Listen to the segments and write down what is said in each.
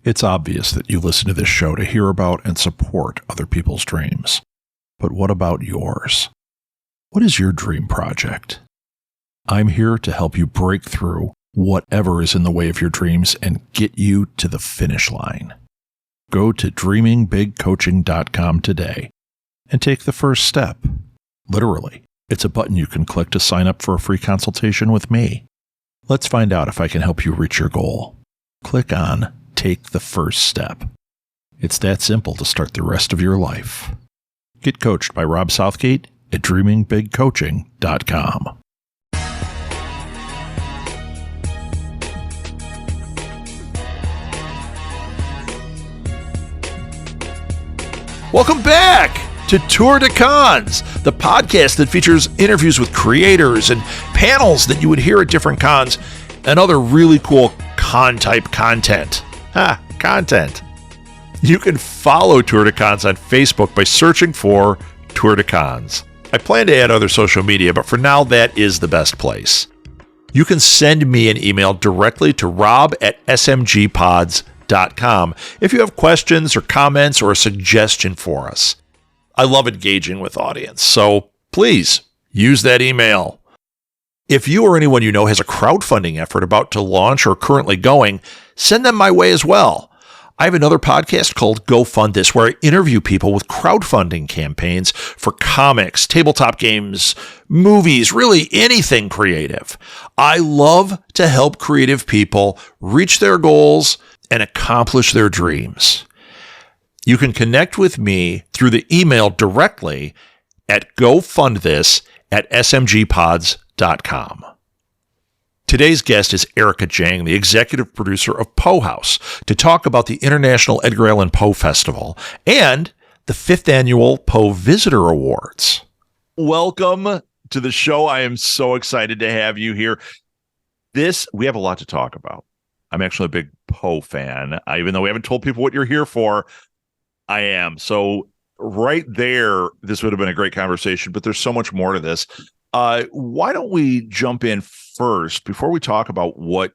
It's obvious that you listen to this show to hear about and support other people's dreams. But what about yours? What is your dream project? I'm here to help you break through whatever is in the way of your dreams and get you to the finish line. Go to dreamingbigcoaching.com today and take the first step. Literally, it's a button you can click to sign up for a free consultation with me. Let's find out if I can help you reach your goal. Click on Take the First Step. It's that simple to start the rest of your life. Get coached by Rob Southgate at dreamingbigcoaching.com. Welcome back to Tour de Cons, the podcast that features interviews with creators and panels that you would hear at different cons and other really cool con-type content. Content. You can follow Tour de Cons on Facebook by searching for Tour de Cons. I plan to add other social media, but for now, that is the best place. You can send me an email directly to rob@smgpods.com if you have questions or comments or a suggestion for us. I love engaging with audience, so please use that email. If you or anyone you know has a crowdfunding effort about to launch or currently going, send them my way as well. I have another podcast called Go Fund This, where I interview people with crowdfunding campaigns for comics, tabletop games, movies, really anything creative. I love to help creative people reach their goals and accomplish their dreams. You can connect with me through the email directly at gofundthis@smgpods.com. Today's guest is Enrica Jang, the executive producer of Poe House, to talk about the International Edgar Allan Poe Festival and the 5th Annual Poe Visitor Awards. Welcome to the show. I am so excited to have you here. We have a lot to talk about. I'm actually a big Poe fan. Even though we haven't told people what you're here for, I am. So right there, this would have been a great conversation, but there's so much more to this. Why don't we jump in first before we talk about what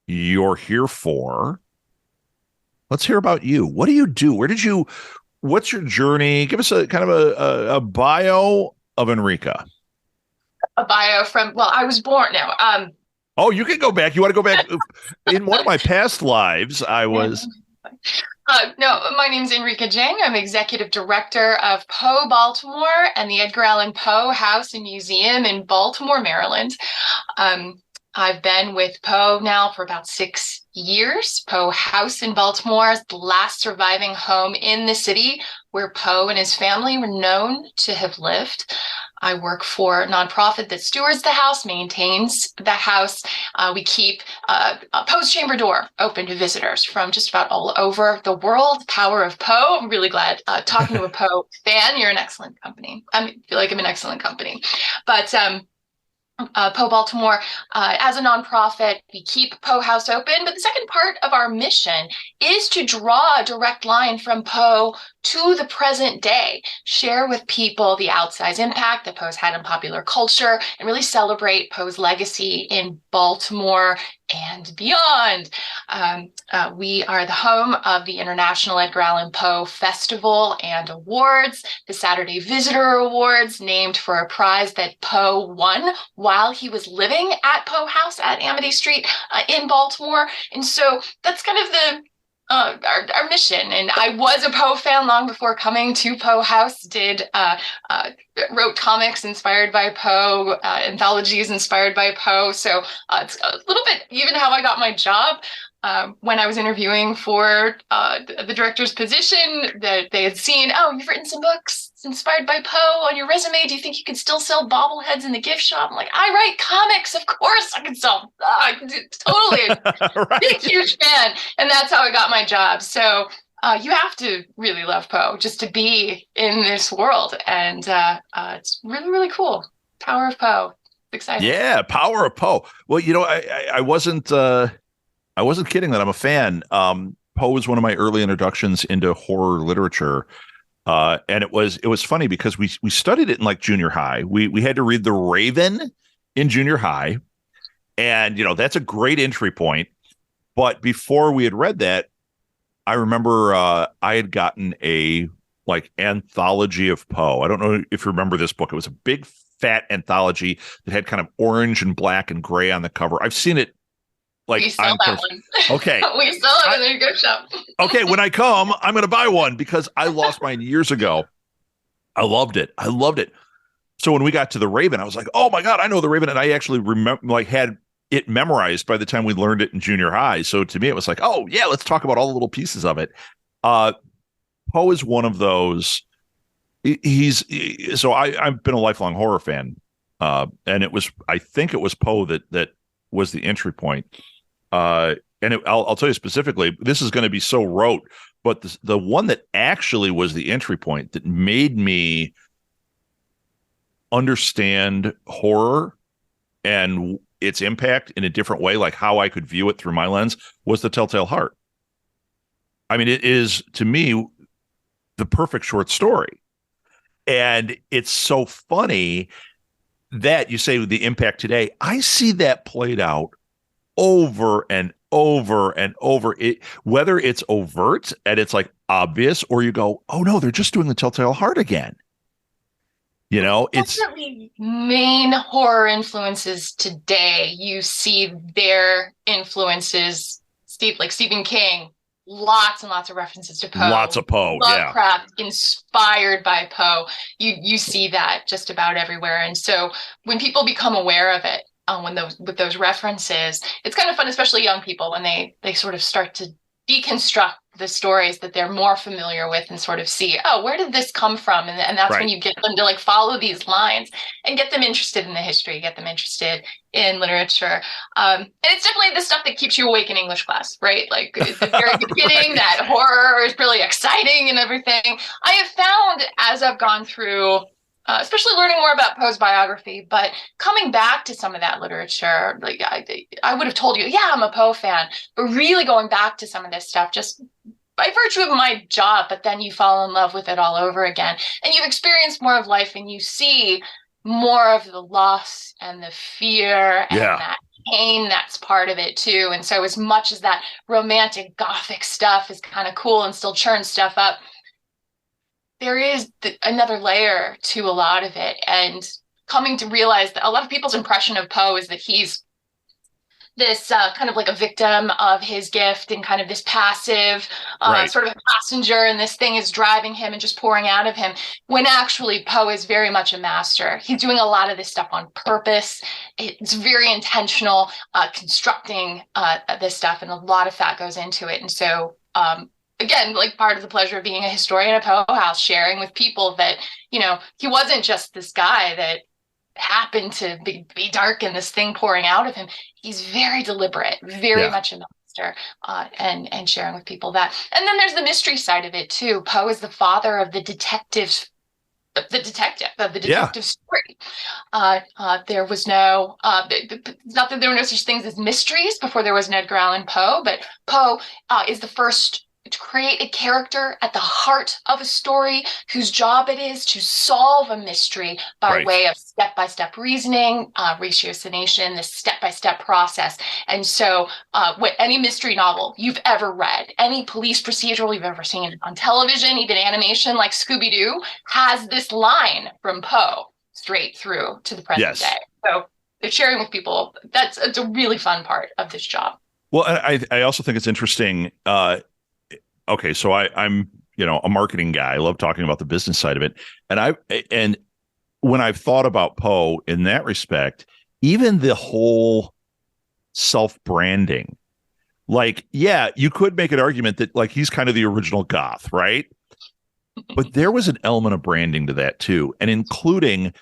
you're here for? Let's hear about you. What do you do? What's your journey? Give us a kind of a bio of Enrica. A bio I was born now. Oh, you can go back. You want to go back? In one of my past lives, I was... No, my name's Enrica Jang. I'm executive director of Poe Baltimore and the Edgar Allan Poe House and Museum in Baltimore, Maryland. I've been with Poe now for about 6 years. Poe House in Baltimore is the last surviving home in the city where Poe and his family were known to have lived. I work for a nonprofit that stewards the house, maintains the house. We keep Poe's Chamber Door open to visitors from just about all over the world. Power of Poe. I'm really glad talking to a Poe fan. You're an excellent company. I feel like I'm an excellent company. But Poe Baltimore, as a nonprofit, we keep Poe House open. But the second part of our mission is to draw a direct line from Poe to the present day, share with people the outsized impact that Poe's had on popular culture, and really celebrate Poe's legacy in Baltimore and beyond. We are the home of the International Edgar Allan Poe Festival and Awards, the Saturday Visitor Awards, named for a prize that Poe won while he was living at Poe House at Amity Street in Baltimore. And so that's kind of our mission. And I was a Poe fan long before coming to Poe House, wrote comics inspired by Poe, anthologies inspired by Poe. So it's a little bit even how I got my job. When I was interviewing for the director's position, that they had seen, oh, you've written some books inspired by Poe on your resume. Do you think you could still sell bobbleheads in the gift shop? I'm like, I write comics. Of course I can sell. I can do, totally. Right. Big, huge fan. And that's how I got my job. So you have to really love Poe just to be in this world. And it's really, really cool. Power of Poe. Exciting. Yeah, Power of Poe. Well, I wasn't kidding that I'm a fan. Poe was one of my early introductions into horror literature. And it was funny because we studied it in like junior high. We had to read The Raven in junior high. And, that's a great entry point. But before we had read that, I remember I had gotten a like anthology of Poe. I don't know if you remember this book. It was a big fat anthology that had kind of orange and black and gray on the cover. I've seen it We like sell on that one. okay. We sell it in the gift shop. Okay, when I come, I'm going to buy one because I lost mine years ago. I loved it. I loved it. So when we got to the Raven, I was like, "Oh my God, I know the Raven!" And I actually remember, like, had it memorized by the time we learned it in junior high. So to me, it was like, "Oh yeah, let's talk about all the little pieces of it." Uh, Poe is one of those. So I've been a lifelong horror fan, and I think it was Poe that was the entry point. I'll tell you specifically, this is going to be so rote, but the one that actually was the entry point that made me understand horror and its impact in a different way, like how I could view it through my lens, was The Telltale Heart. I mean, it is, to me, the perfect short story. And it's so funny that you say the impact today. I see that played out over and over and over it, whether it's overt and it's like obvious, or you go, oh no, they're just doing The Telltale Heart again. You know, it's definitely main horror influences today. You see their influences, Stephen King, lots and lots of references to Poe. Lots of Poe, Lovecraft, inspired by Poe. You see that just about everywhere. And so when people become aware of it, with those references, it's kind of fun, especially young people, when they sort of start to deconstruct the stories that they're more familiar with and sort of see, oh, where did this come from? And that's when you get them to like follow these lines and get them interested in the history, get them interested in literature. And it's definitely the stuff that keeps you awake in English class, right? Like at the very beginning, that horror is really exciting and everything. I have found as I've gone through especially learning more about Poe's biography, but coming back to some of that literature, like I would have told you, yeah, I'm a Poe fan, but really going back to some of this stuff just by virtue of my job, but then you fall in love with it all over again. And you've experienced more of life and you see more of the loss and the fear and that pain that's part of it too. And so as much as that romantic gothic stuff is kind of cool and still churns stuff up, there is another layer to a lot of it, and coming to realize that a lot of people's impression of Poe is that he's this kind of like a victim of his gift and kind of this passive sort of passenger, and this thing is driving him and just pouring out of him, when actually Poe is very much a master. He's doing a lot of this stuff on purpose. It's very intentional, constructing this stuff, and a lot of that goes into it. And so again, like part of the pleasure of being a historian at Poe House, sharing with people that, you know, he wasn't just this guy that happened to be dark and this thing pouring out of him. He's very deliberate, very much a master, and sharing with people that. And then there's the mystery side of it too. Poe is the father of the detective story. There was no, not that there were no such things as mysteries before there was an Edgar Allan Poe, but Poe is the first to create a character at the heart of a story whose job it is to solve a mystery by way of step-by-step reasoning, ratiocination, this step-by-step process. And so any mystery novel you've ever read, any police procedural you've ever seen on television, even animation like Scooby-Doo, has this line from Poe straight through to the present day. So sharing with people, it's a really fun part of this job. Well, I also think it's interesting. Okay, so I'm a marketing guy. I love talking about the business side of it, and when I've thought about Poe in that respect, even the whole self-branding, like, yeah, you could make an argument that like he's kind of the original goth, right? But there was an element of branding to that too, and including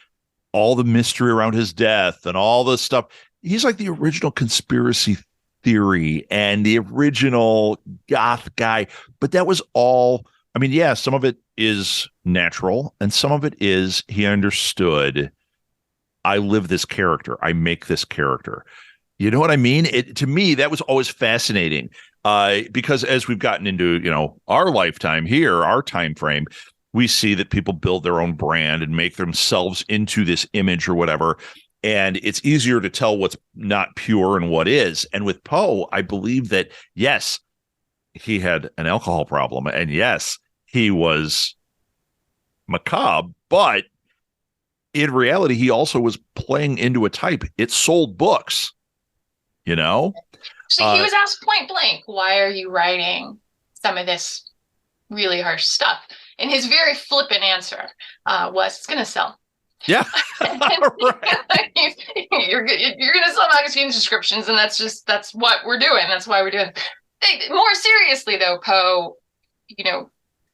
all the mystery around his death and all the stuff. He's like the original conspiracy theory and the original goth guy, but that was all. I mean, yeah, some of it is natural and some of it is he understood, I live this character, I make this character. You know what I mean? To me, that was always fascinating, because as we've gotten into our lifetime here, our time frame, we see that people build their own brand and make themselves into this image or whatever. And it's easier to tell what's not pure and what is. And with Poe, I believe that, yes, he had an alcohol problem. And yes, he was macabre, but in reality, he also was playing into a type. It sold books, you know? So he was asked point blank, why are you writing some of this really harsh stuff? And his very flippant answer was, it's going to sell. Yeah. Right. You're going to sell magazine subscriptions, and that's what we're doing. That's why we're doing it. More seriously, though, Poe,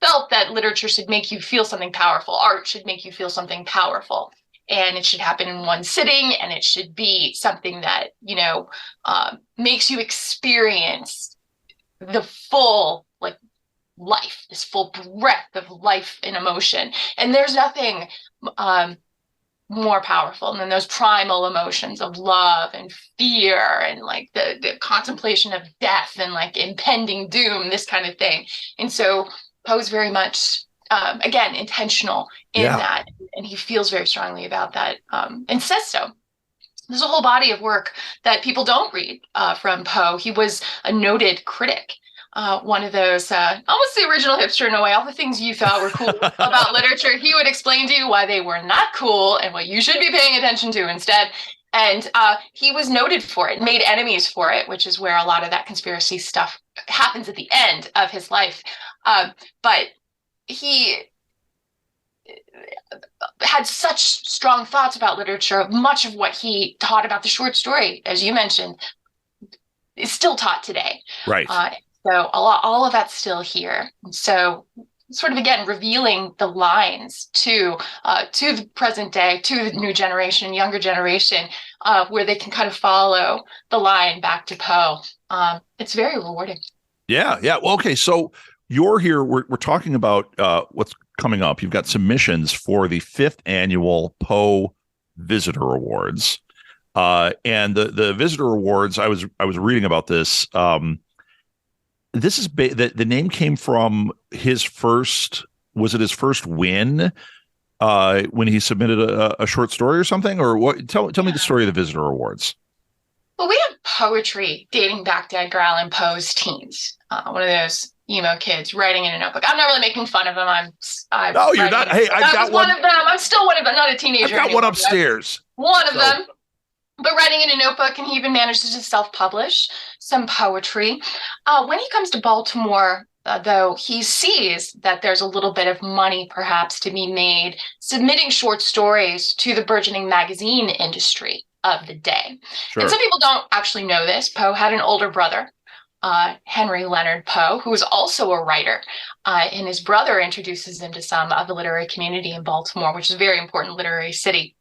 felt that literature should make you feel something powerful. Art should make you feel something powerful. And it should happen in one sitting, and it should be something that, makes you experience the full, life, this full breadth of life and emotion. And there's nothing more powerful than those primal emotions of love and fear and the contemplation of death and impending doom, this kind of thing. And so Poe's very much, again, intentional in that. And he feels very strongly about that, and says so. There's a whole body of work that people don't read from Poe. He was a noted critic. One of those, almost the original hipster in a way. All the things you thought were cool about literature, he would explain to you why they were not cool and what you should be paying attention to instead. And he was noted for it, made enemies for it, which is where a lot of that conspiracy stuff happens at the end of his life. But he had such strong thoughts about literature. Much of what he taught about the short story, as you mentioned, is still taught today. Right. So all of that's still here. So sort of, again, revealing the lines to the present day, to the new generation, younger generation, where they can kind of follow the line back to Poe. It's very rewarding. Yeah. Well, okay. So you're here. We're talking about what's coming up. You've got submissions for the 5th annual Poe Visitor Awards. And the Visitor Awards, I was reading about this. This is the name came from his first win when he submitted a short story or something, or what? Tell me the story of the Visitor Awards. Well, we have poetry dating back to Edgar Allan Poe's teens. One of those emo kids writing in a notebook. I'm not really making fun of him. No, you're not. Hey, I've got one of them. I'm still one of them. Not a teenager. I've got one upstairs. One of them. But writing in a notebook, and he even manages to self-publish some poetry. When he comes to Baltimore, though, he sees that there's a little bit of money perhaps to be made submitting short stories to the burgeoning magazine industry of the day. Sure. And some people don't actually know this. Poe had an older brother, Henry Leonard Poe, who was also a writer. And his brother introduces him to some of the literary community in Baltimore, which is a very important literary city.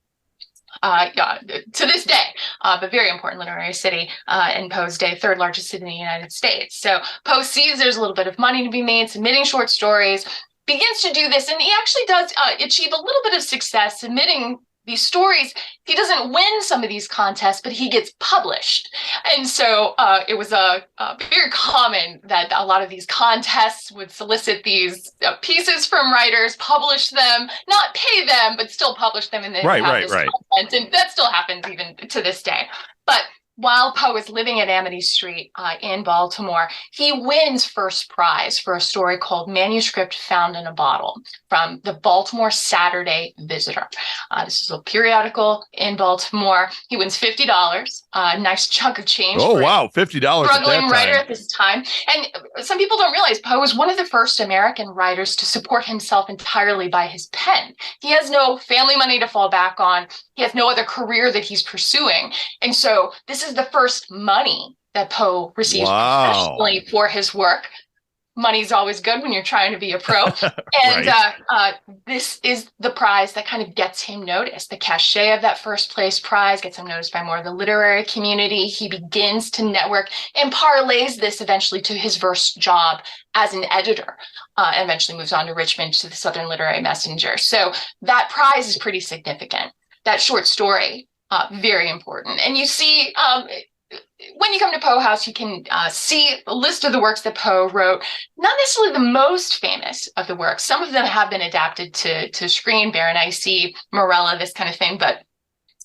To this day, but very important literary city in Poe's day, 3rd largest city in the United States. So Poe sees there's a little bit of money to be made, submitting short stories, begins to do this, and he actually does achieve a little bit of success submitting these stories. He doesn't win some of these contests, but he gets published. And so it was very common that a lot of these contests would solicit these pieces from writers, publish them, not pay them, but still publish them in the content. And that still happens even to this day. But while Poe is living at Amity Street in Baltimore, he wins first prize for a story called Manuscript Found in a Bottle from the Baltimore Saturday Visitor. This is a periodical in Baltimore. He wins $50, a nice chunk of change. Oh, wow, $50. Struggling writer at this time. And some people don't realize Poe was one of the first American writers to support himself entirely by his pen. He has no family money to fall back on. He has no other career that he's pursuing. And so this is the first money that Poe receives professionally for his work. Money's always good when you're trying to be a pro. And this is the prize that kind of gets him noticed. The cachet of that first place prize gets him noticed by more of the literary community. He begins to network and parlays this eventually to his first job as an editor, and eventually moves on to Richmond to the Southern Literary Messenger. So that prize is pretty significant. That short story, very important. And you see, when you come to Poe House, you can see a list of the works that Poe wrote. Not necessarily the most famous of the works. Some of them have been adapted to screen, Berenice, Morella, this kind of thing. But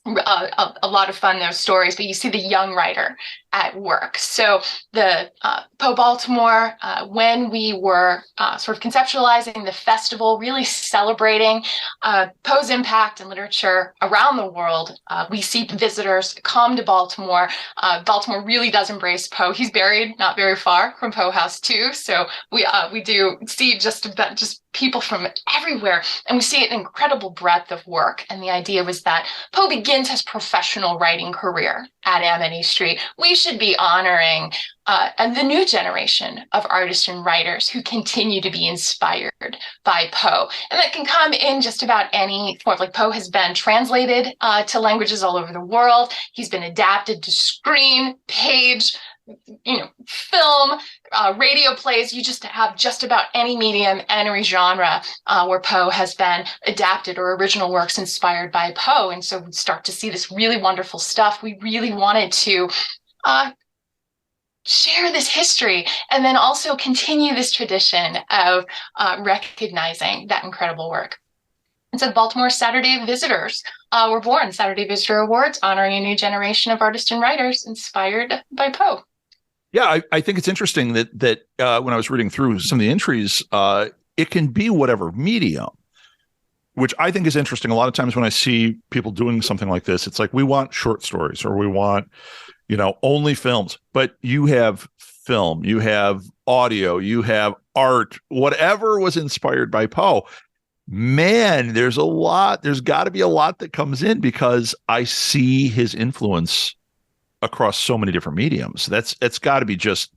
a lot of fun, those stories, but you see the young writer at work. So the Poe Baltimore, when we were sort of conceptualizing the festival, really celebrating Poe's impact in literature around the world, we see visitors come to Baltimore. Baltimore really does embrace Poe. He's buried not very far from Poe House too, so we do see just people from everywhere, and we see an incredible breadth of work. And the idea was that Poe begins his professional writing career at Amity Street. We should be honoring and the new generation of artists and writers who continue to be inspired by Poe. And that can come in just about any form. Like Poe has been translated to languages all over the world. He's been adapted to screen, page, film, radio plays. You just have just about any medium, any genre where Poe has been adapted or original works inspired by Poe. And so we start to see this really wonderful stuff. We really wanted to share this history and then also continue this tradition of recognizing that incredible work. And so Baltimore Saturday Visitors were born. Saturday Visitor Awards, honoring a new generation of artists and writers inspired by Poe. Yeah, I think it's interesting that when I was reading through some of the entries, it can be whatever medium, which I think is interesting. A lot of times when I see people doing something like this, it's like, we want short stories or we want, only films. But you have film, you have audio, you have art, whatever was inspired by Poe. Man, there's got to be a lot that comes in, because I see his influence across so many different mediums. It's got to be just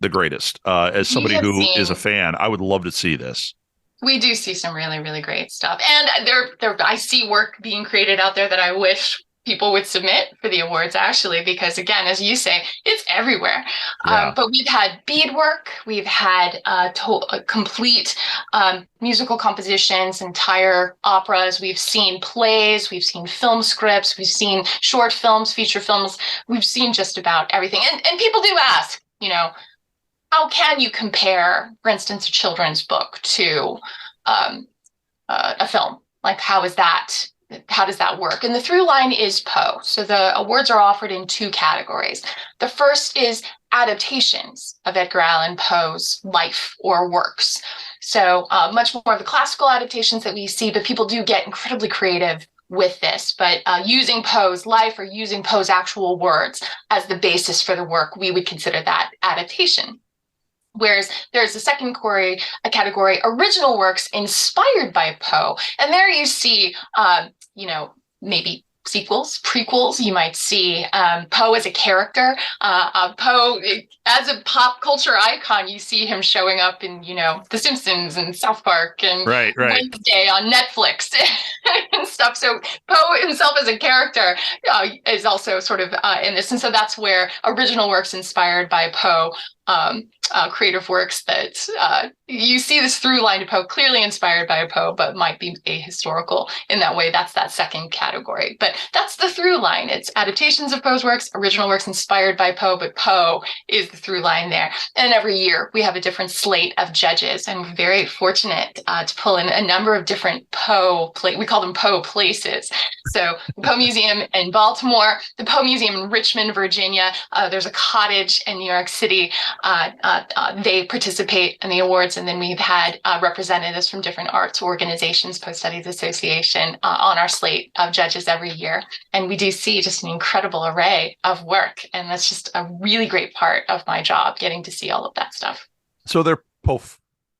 the greatest. As somebody who is a fan, I would love to see this. We do see some really, really great stuff. And I see work being created out there that I wish people would submit for the awards, actually, because again, as you say, it's everywhere. Yeah. But we've had beadwork, we've had complete musical compositions, entire operas, we've seen plays, we've seen film scripts, we've seen short films, feature films, we've seen just about everything. And people do ask, how can you compare, for instance, a children's book to a film? Like, how does that work? And the through line is Poe. So the awards are offered in two categories. The first is adaptations of Edgar Allan Poe's life or works. So much more of the classical adaptations that we see, but people do get incredibly creative with this. But using Poe's life or using Poe's actual words as the basis for the work, we would consider that adaptation. Whereas there's a second category, original works inspired by Poe. And there you see, maybe sequels, prequels. You might see Poe as a character. Poe as a pop culture icon. You see him showing up in, The Simpsons and South Park and right. Wednesday on Netflix and stuff. So Poe himself as a character is also sort of in this. And so that's where original works inspired by Poe, creative works that you see this through line to Poe, clearly inspired by a Poe, but might be ahistorical in that way. That's that second category. But that's the through line. It's adaptations of Poe's works, original works inspired by Poe, but Poe is the through line there. And every year we have a different slate of judges, and we're very fortunate to pull in a number of different Poe, we call them Poe places. So the Poe Museum in Baltimore, the Poe Museum in Richmond, Virginia, there's a cottage in New York City. They participate in the awards, and then we've had representatives from different arts organizations, Poe Studies Association, on our slate of judges every year. And we do see just an incredible array of work, and that's just a really great part of my job, getting to see all of that stuff. So they're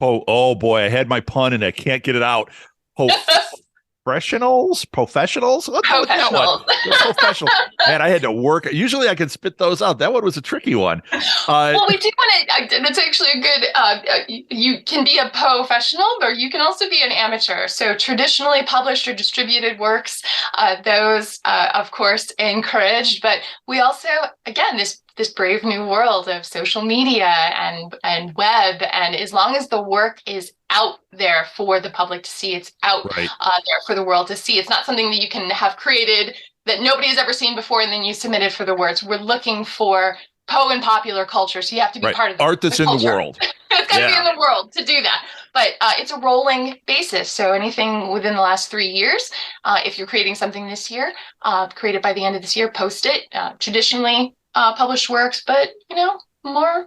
oh boy, I had my pun and I can't get it out. Professionals? Professionals? Professionals. Professionals. Man, I had to work. Usually I can spit those out. That one was a tricky one. Well, we do want to, that's actually a good, you can be a professional, but you can also be an amateur. So traditionally published or distributed works, those, of course, encouraged. But we also, again, this brave new world of social media and web. And as long as the work is out there for the public to see, it's out there for the world to see. It's not something that you can have created that nobody has ever seen before and then you submit it for the awards. We're looking for Poe in popular culture, so you have to be part of art that's in the world. It's got to be in the world to do that. But it's a rolling basis. So anything within the last 3 years, if you're creating something this year, create it by the end of this year, post it. Traditionally published works, but more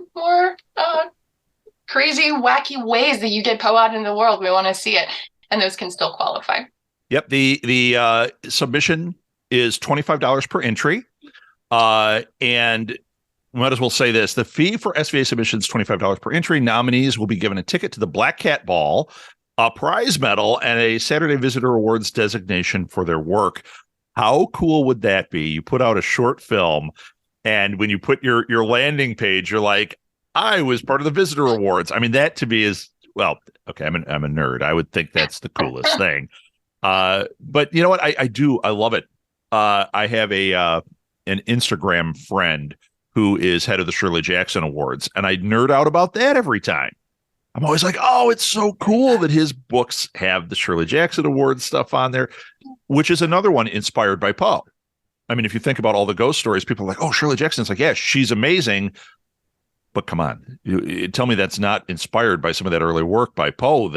crazy, wacky ways that you get Poe out into the world. We want to see it, and those can still qualify. Yep. The submission is $25 per entry. And we might as well say this. The fee for SVA submissions, $25 per entry. Nominees will be given a ticket to the Black Cat Ball, a prize medal, and a Saturday Visitor Awards designation for their work. How cool would that be? You put out a short film, and when you put your landing page, you're like, I was part of the Visitor Awards. I mean, that to me is, well, okay, I'm a nerd. I would think that's the coolest thing. But you know what? I love it. I have an Instagram friend who is head of the Shirley Jackson Awards, and I nerd out about that every time. I'm always like, oh, it's so cool that his books have the Shirley Jackson Awards stuff on there, which is another one inspired by Poe. I mean, if you think about all the ghost stories, people are like, oh, Shirley Jackson's like, yeah, she's amazing. But come on, you tell me that's not inspired by some of that early work by Poe,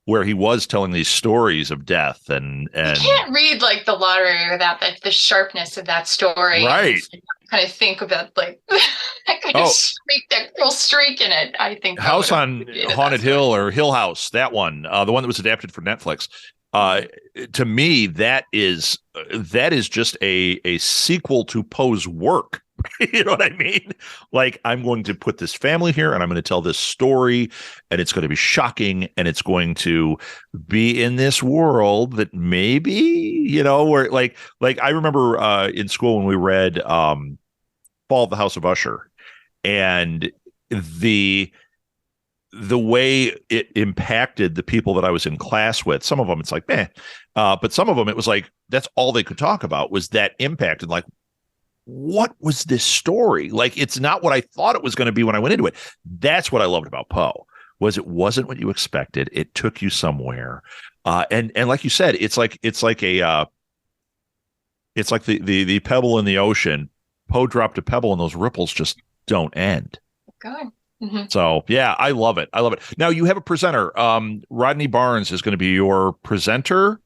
where he was telling these stories of death and you can't read like The Lottery without the sharpness of that story. Right. Kind of think about like that kind of streak, that little streak in it. I think House on Haunted Hill or Hill House, that one, the one that was adapted for Netflix. To me, that is just a sequel to Poe's work. You know what I mean? Like, I'm going to put this family here and I'm going to tell this story, and it's going to be shocking, and it's going to be in this world that maybe, where like I remember in school when we read Fall of the House of Usher, and the way it impacted the people that I was in class with. Some of them it's like, but some of them it was like that's all they could talk about was that impact, and like, what was this story? Like, it's not what I thought it was going to be when I went into it. That's what I loved about Poe, was it wasn't what you expected. It took you somewhere. And like you said, it's like the pebble in the ocean. Poe dropped a pebble and those ripples just don't end. Good. Mm-hmm. So yeah, I love it. Now you have a presenter. Rodney Barnes is going to be your presenter.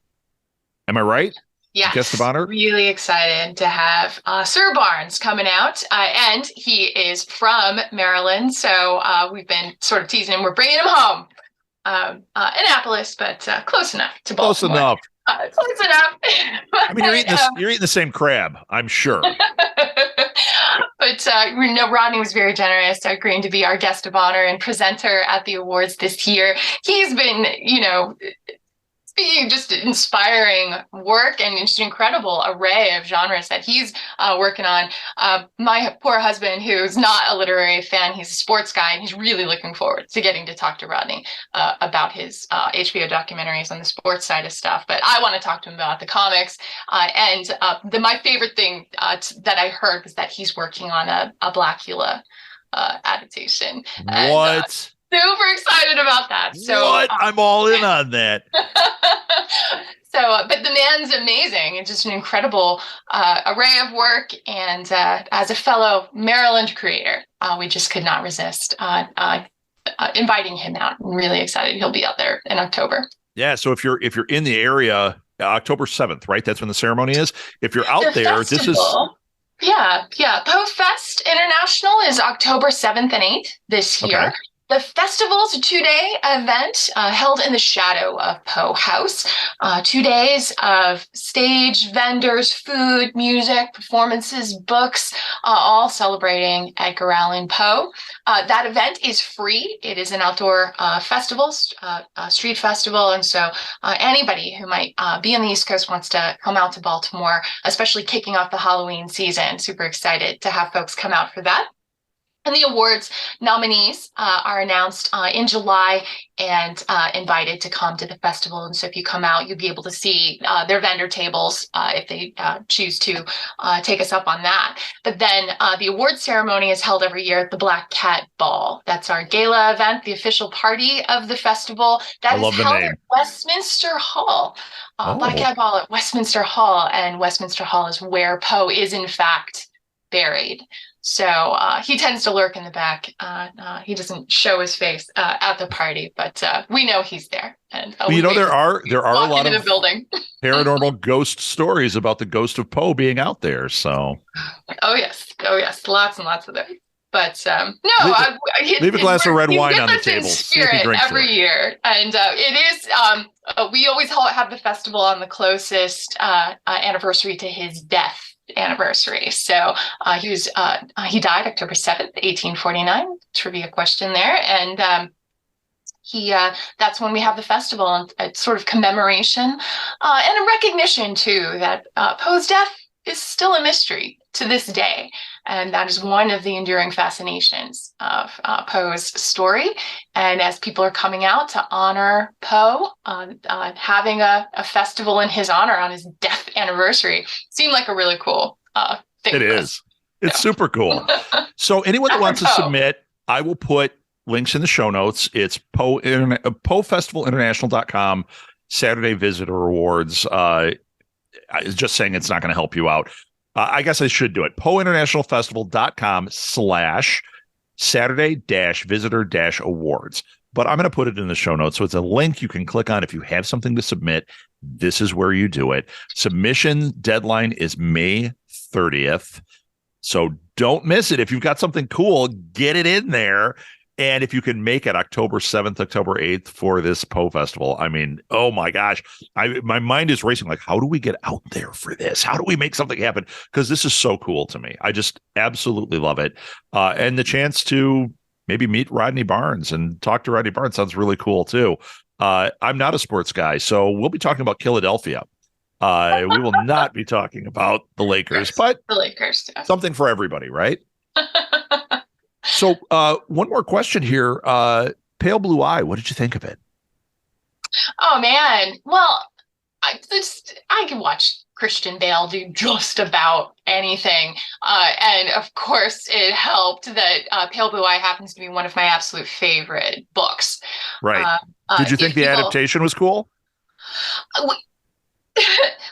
Am I right? Yes, guest of honor. Really excited to have Sir Barnes coming out, and he is from Maryland, so we've been sort of teasing him. We're bringing him home, Annapolis, but close enough to Baltimore. Close enough. Close enough. I mean, you're eating the same crab, I'm sure. But we know Rodney was very generous, agreeing to be our guest of honor and presenter at the awards this year. He's been, being just inspiring work and just an incredible array of genres that he's working on. My poor husband, who's not a literary fan, he's a sports guy, and he's really looking forward to getting to talk to Rodney about his HBO documentaries on the sports side of stuff. But I want to talk to him about the comics. And my favorite thing that I heard was that he's working on a Blackula adaptation. What? Super excited about that. So what? I'm all in on that. But the man's amazing. It's just an incredible array of work. And as a fellow Maryland creator, we just could not resist inviting him out. I'm really excited. He'll be out there in October. Yeah. So if you're in the area, October 7th, right? That's when the ceremony is. If you're out there, festival, this is. Yeah. Poe Fest International is October 7th and 8th this year. Okay. The festival is a 2-day event held in the shadow of Poe House. 2 days of stage, vendors, food, music, performances, books, all celebrating Edgar Allan Poe. That event is free. It is an outdoor festival, street festival. And so anybody who might be on the East Coast wants to come out to Baltimore, especially kicking off the Halloween season. Super excited to have folks come out for that. And the awards nominees are announced in July and invited to come to the festival. And so if you come out, you'll be able to see their vendor tables if they choose to take us up on that. But then the award ceremony is held every year at the Black Cat Ball. That's our gala event, the official party of the festival. That is held at Westminster Hall. Black Cat Ball at Westminster Hall. And Westminster Hall is where Poe is, in fact, buried. So he tends to lurk in the back. He doesn't show his face at the party, but we know he's there. And Well, we there are a walk lot into the of building. paranormal ghost stories about the ghost of Poe being out there. So, Oh yes, lots and lots of them. But no, leave, leave a glass of red he's wine with on the us in table. See if he spirit drinks every it. year, and it is. We always have the festival on the closest anniversary to his death anniversary. So he died October 7th, 1849. Trivia question there, and that's when we have the festival, and it's sort of commemoration and a recognition too that Poe's death is still a mystery to this day. And that is one of the enduring fascinations of Poe's story. And as people are coming out to honor Poe, having a festival in his honor on his death anniversary seemed like a really cool thing. It is. It's super cool. So anyone that wants to submit, I will put links in the show notes. It's PoeFestivalInternational.com, Saturday Visitor Awards. Just saying it's not going to help you out. I guess I should do it. PoeInternationalFestival.com/Saturday-Visitor-Awards. But I'm going to put it in the show notes. So it's a link you can click on if you have something to submit. This is where you do it. Submission deadline is May 30th. So don't miss it. If you've got something cool, get it in there. And if you can make it October 7th, October 8th for this Poe Festival, I mean, oh my gosh, my mind is racing. Like, how do we get out there for this? How do we make something happen? Because this is so cool to me. I just absolutely love it. And the chance to maybe meet Rodney Barnes and talk to Rodney Barnes sounds really cool too. I'm not a sports guy, so we'll be talking about Philadelphia. We will not be talking about the Lakers, but the Lakers, yeah. Something for everybody, right? So one more question here. Pale Blue Eye, what did you think of it? Oh, man. Well, I can watch Christian Bale do just about anything. And of course, it helped that Pale Blue Eye happens to be one of my absolute favorite books. Right. Did you think the adaptation was cool?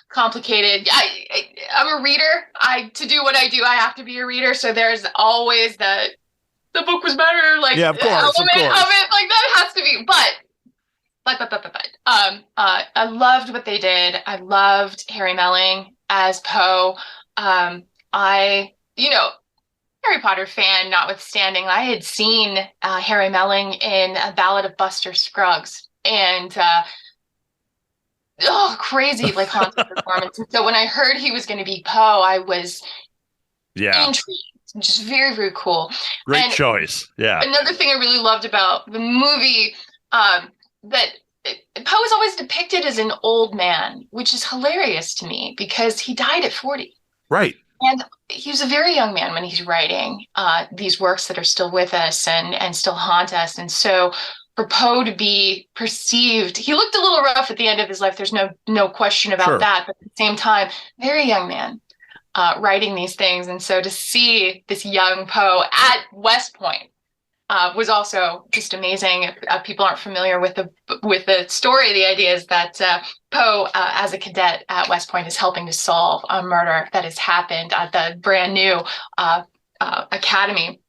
Complicated. I'm a reader. To do what I do, I have to be a reader. So there's always the book was better, like yeah, of course, element of it, like that has to be. But I loved what they did. I loved Harry Melling as Poe. Harry Potter fan notwithstanding, I had seen Harry Melling in A Ballad of Buster Scruggs, and crazy, like haunted performance. And so when I heard he was going to be Poe, I was intrigued. Just very, very cool. Great choice. Yeah. Another thing I really loved about the movie, that Poe is always depicted as an old man, which is hilarious to me because he died at 40. Right. And he was a very young man when he's writing these works that are still with us and still haunt us. And so for Poe to be perceived, he looked a little rough at the end of his life. There's no question about that. But at the same time, very young man. Writing these things, and so to see this young Poe at West Point was also just amazing. If people aren't familiar with the story, the idea is that Poe, as a cadet at West Point, is helping to solve a murder that has happened at the brand new academy.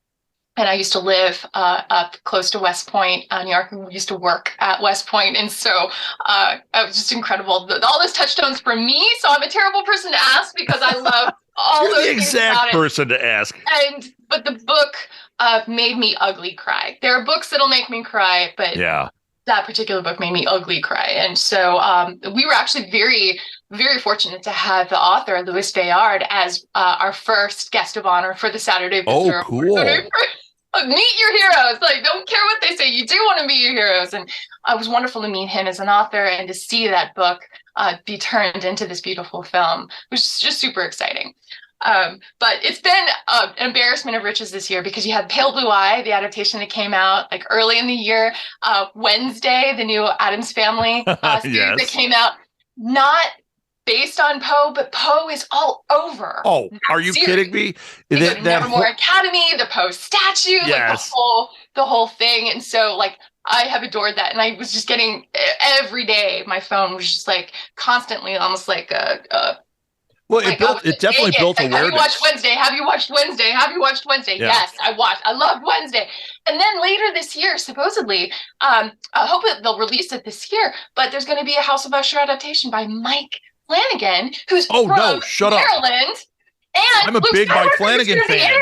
And I used to live up close to West Point, New York. We used to work at West Point. And so it was just incredible. All those touchstones for me. So I'm a terrible person to ask because I love all those things about it. Exact person to ask. But the book made me ugly cry. There are books that'll make me cry, but that particular book made me ugly cry. And so we were actually very, very fortunate to have the author, Louis Bayard, as our first guest of honor for the Saturday Visitor. Oh, cool. Meet your heroes. Like, don't care what they say. You do want to meet your heroes. And it was wonderful to meet him as an author and to see that book be turned into this beautiful film. It was just super exciting. But it's been an embarrassment of riches this year because you had Pale Blue Eye, the adaptation that came out like early in the year. Wednesday, the new Addams Family series that came out. Not based on Poe, but Poe is all over. Oh, are you kidding me? That Nevermore Academy, the Poe statue, like the whole thing. And so like I have adored that. And I was just getting every day, my phone was just like constantly almost like a Well, My God, it definitely built like, awareness. Have you watched Wednesday? Have you watched Wednesday? Have you watched Wednesday? Yeah. Yes, I watched. I loved Wednesday. And then later this year, supposedly, I hope they'll release it this year, but there's going to be a House of Usher adaptation by Mike Flanagan, who's from shut Maryland. up. And I'm a big Mike Flanagan fan.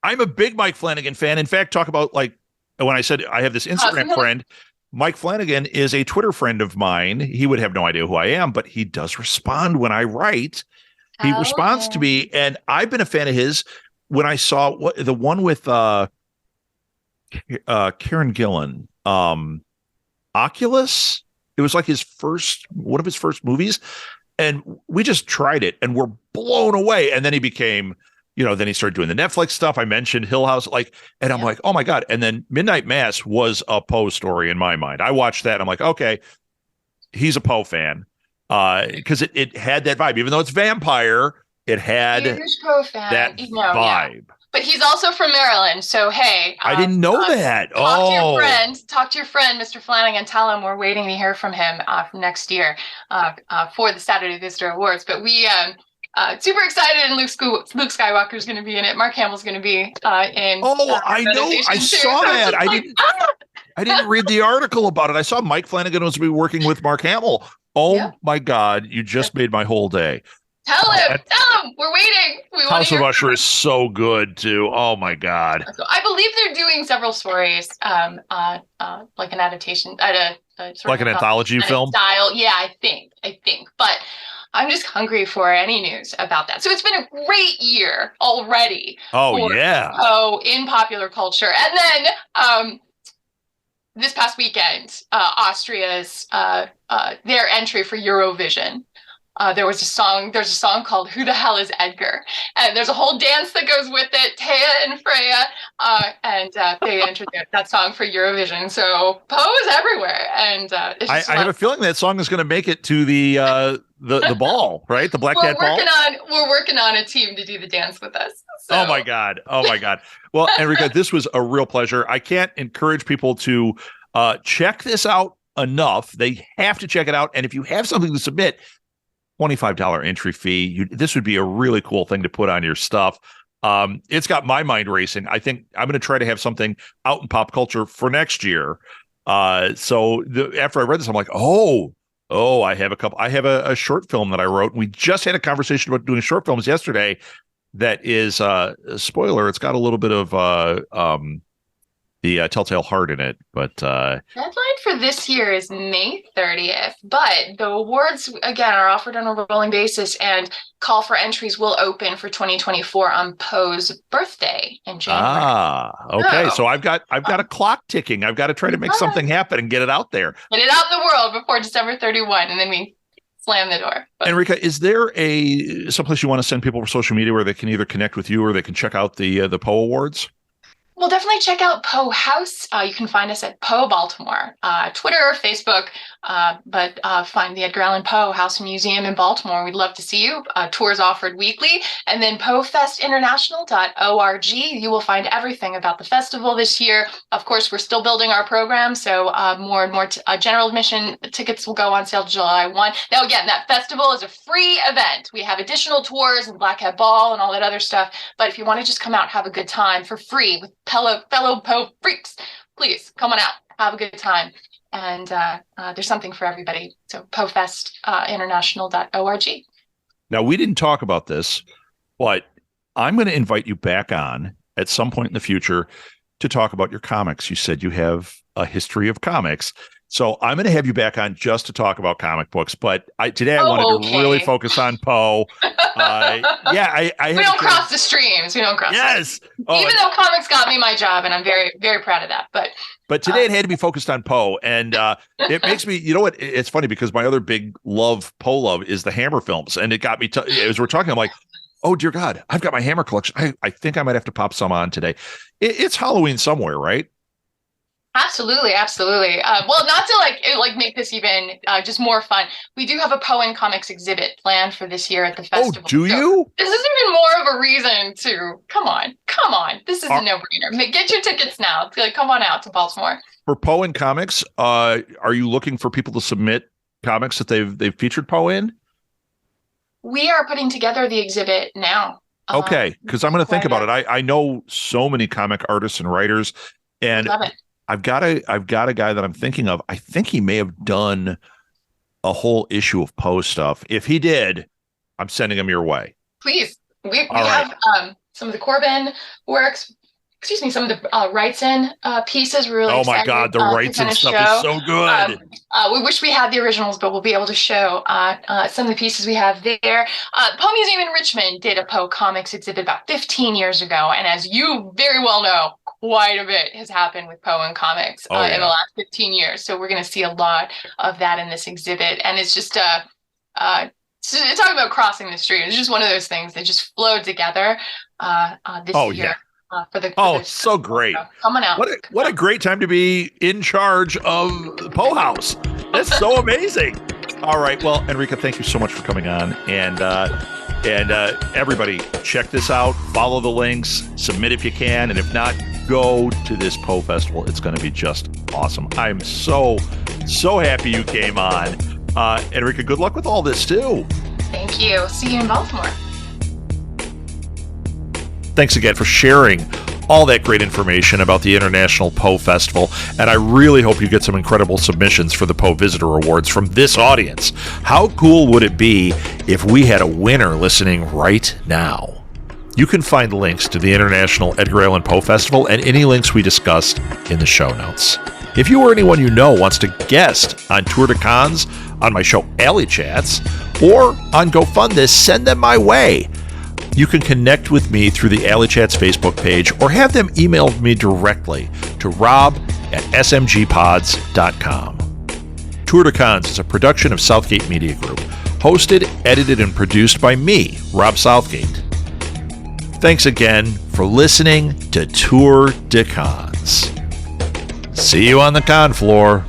I'm a big Mike Flanagan fan. In fact, talk about like when I said I have this Instagram friend, Mike Flanagan is a Twitter friend of mine. He would have no idea who I am, but he does respond when I write. He responds to me, and I've been a fan of his when I saw the one with Karen Gillan, Oculus. It was like one of his first movies, and we just tried it and we're blown away. And then he became, then he started doing the Netflix stuff. I mentioned Hill House, and I'm like, oh my God. And then Midnight Mass was a Poe story in my mind. I watched that and I'm like, okay, he's a Poe fan. Because it had that vibe, even though it's vampire, it had that vibe. Yeah. But he's also from Maryland, so hey, I didn't know that. Talk to your friend, Mr. Flanagan. Tell him we're waiting to hear from him next year for the Saturday Visitor Awards. But we super excited, and Luke Skywalker is going to be in it. Mark Hamill's going to be in. I know. I saw that. I didn't read the article about it. I saw Mike Flanagan was be working with Mark Hamill. Oh my God! You just made my whole day. Tell him. We're waiting. House of Usher is so good too. Oh my God! I believe they're doing several stories, like an adaptation, like an anthology film style. Yeah, I think. But I'm just hungry for any news about that. So it's been a great year already. Oh yeah. In popular culture, and then this past weekend, Austria's their entry for Eurovision. There's a song called "Who the Hell is Edgar?" And there's a whole dance that goes with it. Taya and Freya, and they entered that song for Eurovision. So Poe is everywhere, and I have a feeling that song is going to make it to the ball, right? The Black Cat Ball. We're working on a team to do the dance with us. So. Oh my God! Well, Enrica, this was a real pleasure. I can't encourage people to check this out enough. They have to check it out, and if you have something to submit, $25 entry fee. This would be a really cool thing to put on your stuff. It's got my mind racing. I think I'm going to try to have something out in pop culture for next year. So after I read this, I'm like, I have a couple. I have a short film that I wrote. We just had a conversation about doing short films yesterday. That is a spoiler. It's got a little bit of the Telltale Heart in it, but deadline for this year is May 30th. But the awards again are offered on a rolling basis, and call for entries will open for 2024 on Poe's birthday in January. Okay. So I've got a clock ticking. I've got to try to make something happen and get it out there. Get it out in the world before December 31, and then we slam the door. But Enrica, is there someplace you want to send people for social media where they can either connect with you or they can check out the Poe Awards? Well, definitely check out Poe House. You can find us at Poe Baltimore, Twitter, Facebook, but find the Edgar Allan Poe House and Museum in Baltimore. We'd love to see you. Tours offered weekly. And then poefestinternational.org. You will find everything about the festival this year. Of course, we're still building our program, so more and more general admission tickets will go on sale July 1. Now, again, that festival is a free event. We have additional tours and Black Hat Ball and all that other stuff. But if you want to just come out and have a good time for free with fellow Poe freaks, please come on out, have a good time. And there's something for everybody. So poefestinternational.org. Now, we didn't talk about this, but I'm going to invite you back on at some point in the future to talk about your comics. You said you have a history of comics. So I'm going to have you back on just to talk about comic books. But today I wanted to really focus on Poe. We don't cross the streams. We don't cross. Yes. Even though comics got me my job, and I'm very, very proud of that. But today it had to be focused on Poe, and it makes me. You know what? It's funny because my other big Poe love is the Hammer films, and it got me. As we're talking, I'm like, oh dear God, I've got my Hammer collection. I think I might have to pop some on today. It's Halloween somewhere, right? Absolutely. Well, not to make this even just more fun. We do have a Poe and Comics exhibit planned for this year at the festival. Oh, do you? This is even more of a reason to come on. This is a no-brainer. Get your tickets now. Come on out to Baltimore. For Poe and Comics, are you looking for people to submit comics that they've featured Poe in? We are putting together the exhibit now. Okay, because I'm going to think about it. I know so many comic artists and writers, and Love it. I've got a guy that I'm thinking of. I think he may have done a whole issue of Poe stuff. If he did, I'm sending him your way. Please. We have some of the Corbin works. Excuse me, some of the Wrightson pieces. We're really excited. Oh my God, the Wrightson stuff is so good. We wish we had the originals, but we'll be able to show some of the pieces we have there. Poe Museum in Richmond did a Poe comics exhibit about 15 years ago, and as you very well know, quite a bit has happened with Poe and comics in the last 15 years. So we're going to see a lot of that in this exhibit, and it's just talking about crossing the street. It's just one of those things that just flowed together this year. Yeah. So great. Coming out. What a great time to be in charge of the Poe House. That's so amazing. All right. Well, Enrica, thank you so much for coming on. And everybody, check this out. Follow the links. Submit if you can. And if not, go to this Poe Festival. It's going to be just awesome. I'm so happy you came on. Enrica, good luck with all this, too. Thank you. See you in Baltimore. Thanks again for sharing all that great information about the International Poe Festival, and I really hope you get some incredible submissions for the Poe Visitor Awards from this audience. How cool would it be if we had a winner listening right now? You can find links to the International Edgar Allan Poe Festival and any links we discussed in the show notes. If you or anyone you know wants to guest on Tour de Cons, on my show Alley Chats, or on Go Fund This, send them my way. You can connect with me through the Alley Chats Facebook page or have them email me directly to rob@smgpods.com. Tour de Cons is a production of Southgate Media Group, hosted, edited, and produced by me, Rob Southgate. Thanks again for listening to Tour de Cons. See you on the con floor.